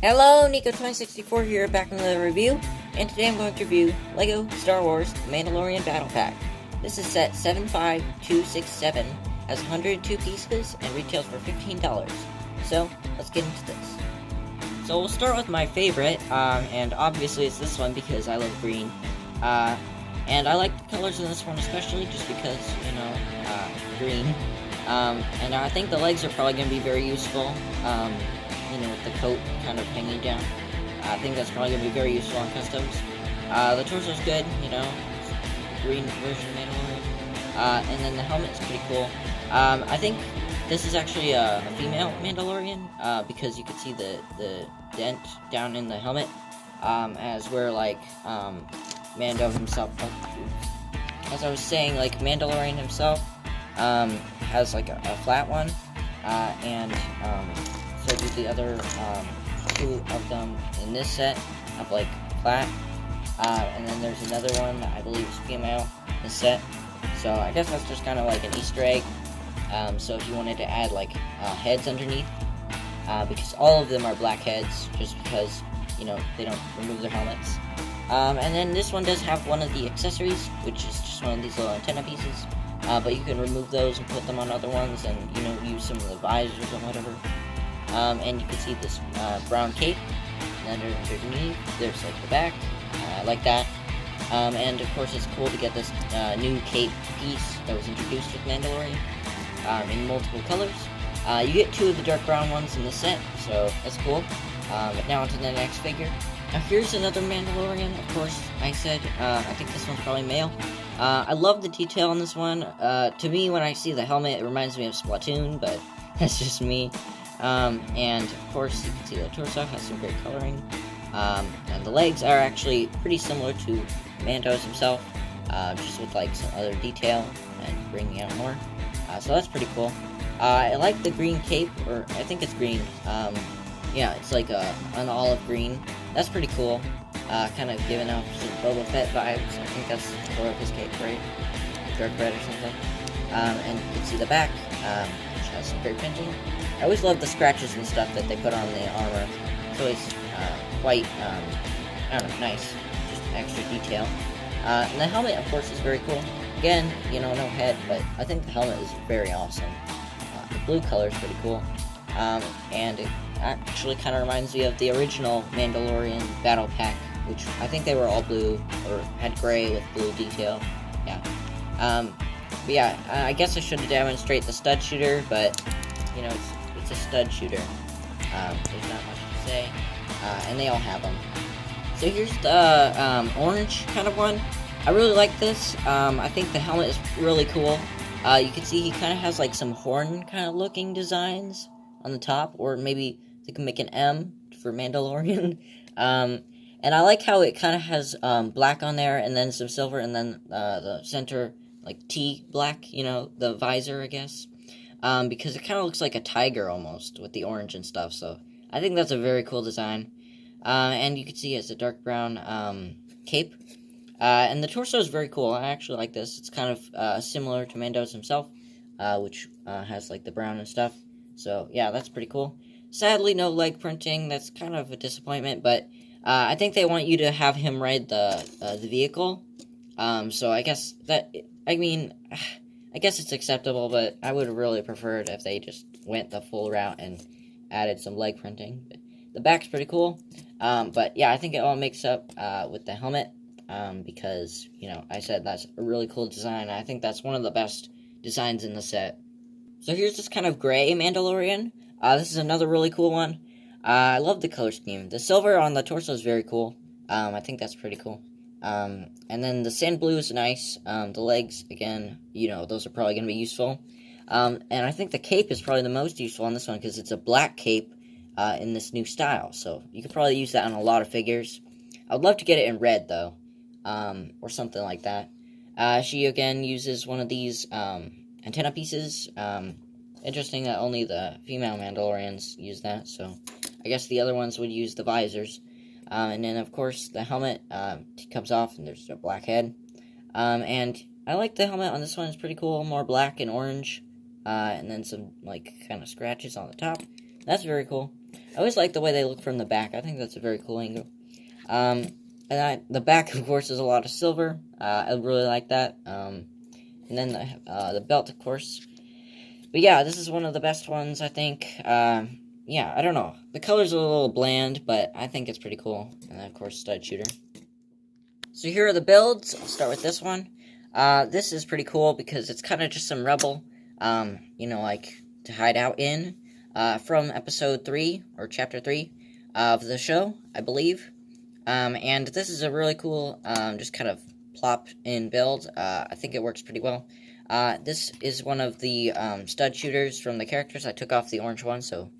Hello, Niko2064 here, back with another review, and today I'm going to review LEGO Star Wars Mandalorian Battle Pack. This is set 75267, has 102 pieces, and retails for $15. So, let's get into this. So we'll start with my favorite, and obviously it's this one because I love green. And I like the colors in this one especially just because, green. And I think the legs are probably going to be very useful. With the coat kind of hanging down. I think that's probably going to be very useful on customs. The torso's good, green version of Mandalorian. And then the helmet's pretty cool. I think this is actually a female Mandalorian, because you can see the dent down in the helmet, as where, Mando himself, as I was saying, Mandalorian himself, has, a flat one, and, so do the other two of them in this set have flat, and then there's another one that I believe is female in this set. So I guess that's just kind of like an Easter egg. So if you wanted to add heads underneath, because all of them are black heads, just because they don't remove their helmets. And then this one does have one of the accessories, which is just one of these little antenna pieces. But you can remove those and put them on other ones, and use some of the visors or whatever. And you can see this brown cape, and underneath there's the back. I like that. And of course it's cool to get this new cape piece that was introduced with Mandalorian in multiple colors. You get two of the dark brown ones in the set, so that's cool. But now onto the next figure. Now here's another Mandalorian. Of course, I said I think this one's probably male. I love the detail on this one. To me, when I see the helmet, it reminds me of Splatoon, but that's just me. And of course you can see the torso has some great coloring, and the legs are actually pretty similar to Mando's himself, just with some other detail and bringing out more, so that's pretty cool. I like the green cape, or I think it's green, yeah, it's an olive green. That's pretty cool, kind of giving out some Boba Fett vibes. I think that's the color of his cape, right? Dark red or something. And you can see the back, which has some great printing. I always love the scratches and stuff that they put on the armor. It's always quite, nice. Just extra detail. And the helmet, of course, is very cool. Again, no head, but I think the helmet is very awesome. The blue color is pretty cool. And it actually kind of reminds me of the original Mandalorian Battle Pack, which I think they were all blue, or had gray with blue detail. Yeah. But yeah, I guess I should demonstrate the stud shooter, but, it's a stud shooter. There's not much to say. And they all have them. So here's the orange kind of one. I really like this. I think the helmet is really cool. You can see he kind of has some horn kind of looking designs on the top, or maybe they can make an M for Mandalorian. And I like how it kind of has black on there, and then some silver, and then the center T black, the visor, I guess. Because it kind of looks like a tiger almost with the orange and stuff, so I think that's a very cool design. And you can see it's a dark brown cape. And the torso is very cool. I actually like this. It's kind of similar to Mando's himself, which has the brown and stuff. So yeah, that's pretty cool. Sadly, no leg printing. That's kind of a disappointment, but I think they want you to have him ride the vehicle. So I guess I guess it's acceptable, but I would have really preferred if they just went the full route and added some leg printing. But the back's pretty cool. But yeah, I think it all makes up with the helmet, because, I said that's a really cool design. I think that's one of the best designs in the set. So here's this kind of gray Mandalorian. This is another really cool one. I love the color scheme. The silver on the torso is very cool. I think that's pretty cool. And then the sand blue is nice. The legs, again, those are probably going to be useful. And I think the cape is probably the most useful on this one, because it's a black cape in this new style. So you could probably use that on a lot of figures. I would love to get it in red, though, or something like that. She, again, uses one of these antenna pieces. Interesting that only the female Mandalorians use that, so I guess the other ones would use the visors. And then, of course, the helmet comes off, and there's a black head. And I like the helmet on this one. It's pretty cool. More black and orange. And then some, kind of scratches on the top. That's very cool. I always like the way they look from the back. I think that's a very cool angle. The back, of course, is a lot of silver. I really like that. And then the belt, of course. But yeah, this is one of the best ones, I think. Yeah, I don't know. The colors are a little bland, but I think it's pretty cool. And then, of course, stud shooter. So here are the builds. I'll start with this one. This is pretty cool because it's kind of just some rubble, you know, like to hide out in, from episode 3 or chapter 3 of the show, I believe. And this is a really cool, just kind of plop in build. I think it works pretty well. This is one of the stud shooters from the characters. I took off the orange one, so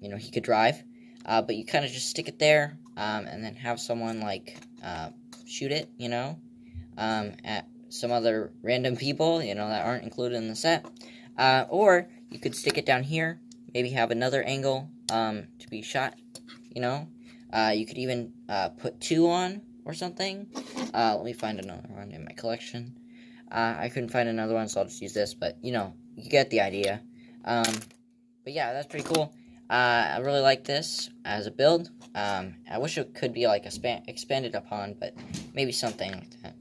you know, he could drive. But you kind of just stick it there, and then have someone like shoot it, you know, at some other random people, you know, that aren't included in the set. Or you could stick it down here, maybe have another angle to be shot, you know. You could even put 2 on or something. Let me find another one in my collection. I couldn't find another one, so I'll just use this, but, you know, you get the idea. But yeah, that's pretty cool. I really like this as a build. I wish it could be, like, expanded upon, but maybe something like that.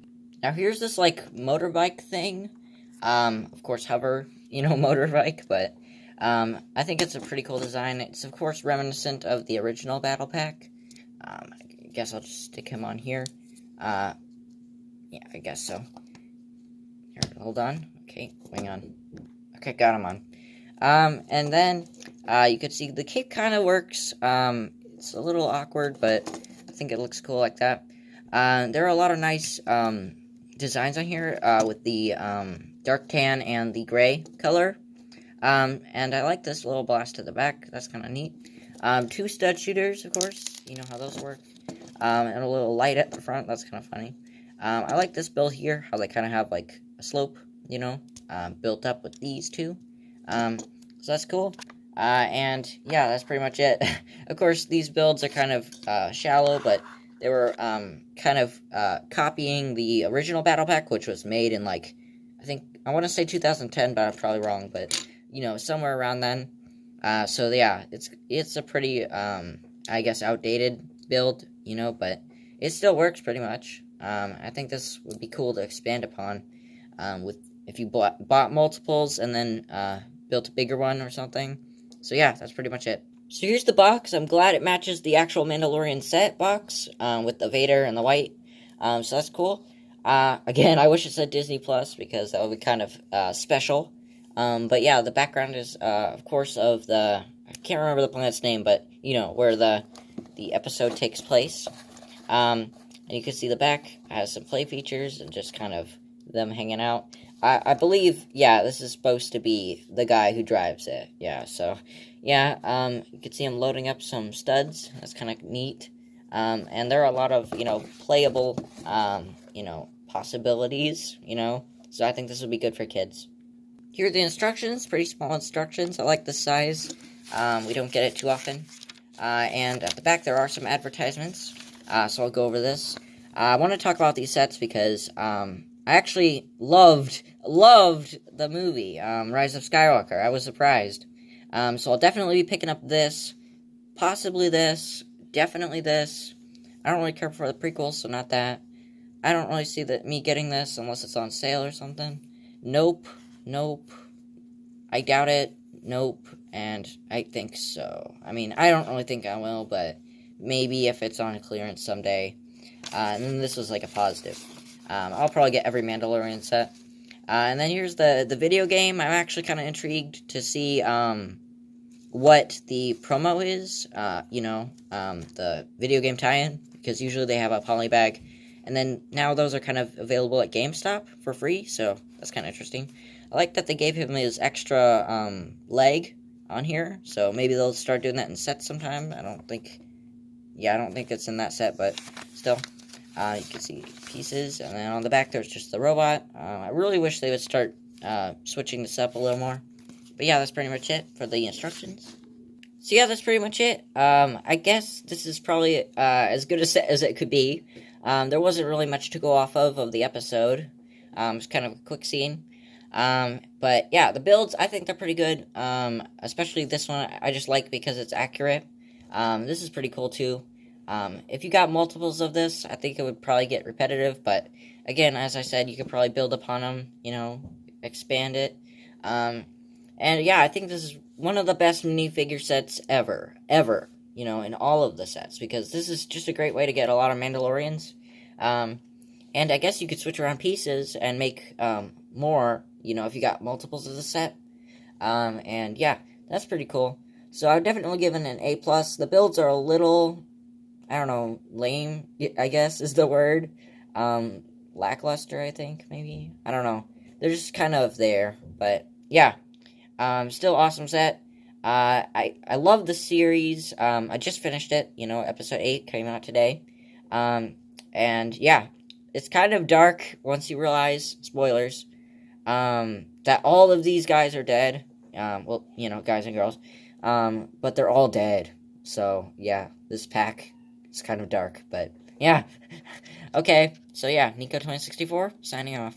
Now, here's this, like, motorbike thing. Of course, hover, you know, motorbike, but I think it's a pretty cool design. It's, of course, reminiscent of the original Battle Pack. I guess I'll just stick him on here. Yeah, I guess so. Here, hold on. Okay, hang on. Okay, got him on. And then, you could see the cape kind of works. It's a little awkward, but I think it looks cool like that. There are a lot of nice, designs on here, with the, dark tan and the gray color. And I like this little blast to the back. That's kind of neat. 2 stud shooters, of course. You know how those work. And a little light at the front. That's kind of funny. I like this build here, how they kind of have, like, a slope, you know, built up with these 2. So that's cool. And, yeah, that's pretty much it. Of course, these builds are kind of shallow, but they were kind of copying the original Battle Pack, which was made in, like, I want to say 2010, but I'm probably wrong, but, you know, somewhere around then. So, yeah, it's a pretty, I guess, outdated build, you know, but it still works pretty much. I think this would be cool to expand upon, if you bought multiples and then built a bigger one or something. So yeah, that's pretty much it. So here's the box. I'm glad it matches the actual Mandalorian set box, with the Vader and the white. So that's cool. Again, I wish it said Disney Plus because that would be kind of special. But yeah, the background is, of course, of I can't remember the planet's name, but, you know, where the episode takes place. And you can see the back has some play features and just kind of them hanging out. I believe, yeah, this is supposed to be the guy who drives it. Yeah, so, yeah, you can see him loading up some studs. That's kind of neat. And there are a lot of, you know, playable, you know, possibilities, you know. So I think this would be good for kids. Here are the instructions, pretty small instructions. I like the size. We don't get it too often. And at the back there are some advertisements. So I'll go over this. I want to talk about these sets because I actually loved the movie, Rise of Skywalker. I was surprised. So I'll definitely be picking up this, possibly this, definitely this. I don't really care for the prequels, so not that. I don't really see me getting this unless it's on sale or something. Nope. I doubt it. Nope. And I think so. I mean, I don't really think I will, but maybe if it's on clearance someday. And then this was like a positive. I'll probably get every Mandalorian set. And then here's the video game. I'm actually kind of intrigued to see what the promo is. You know, the video game tie-in. Because usually they have a polybag. And then now those are kind of available at GameStop for free. So that's kind of interesting. I like that they gave him his extra leg on here. So maybe they'll start doing that in sets sometime. I don't think it's in that set, but still. You can see pieces, and then on the back there's just the robot. I really wish they would start switching this up a little more. But yeah, that's pretty much it for the instructions. So yeah, that's pretty much it. I guess this is probably as good a set as it could be. There wasn't really much to go off of the episode. It's kind of a quick scene. But yeah, the builds, I think they're pretty good. Especially this one, I just like because it's accurate. This is pretty cool too. If you got multiples of this, I think it would probably get repetitive, but again, as I said, you could probably build upon them, expand it. And yeah, I think this is one of the best minifigure sets ever, in all of the sets, because this is just a great way to get a lot of Mandalorians. And I guess you could switch around pieces and make more, if you got multiples of the set. And yeah, that's pretty cool. So I would definitely give it an A+. The builds are a little, I don't know, lame, I guess is the word. Lackluster, I think, maybe. I don't know. They're just kind of there, but yeah. Still awesome set. I love the series. I just finished it, episode 8 came out today. And yeah, it's kind of dark once you realize, spoilers, that all of these guys are dead. Well, guys and girls. But they're all dead. So, yeah, this pack is kind of dark, but yeah. Okay, so yeah, Niko2064, signing off.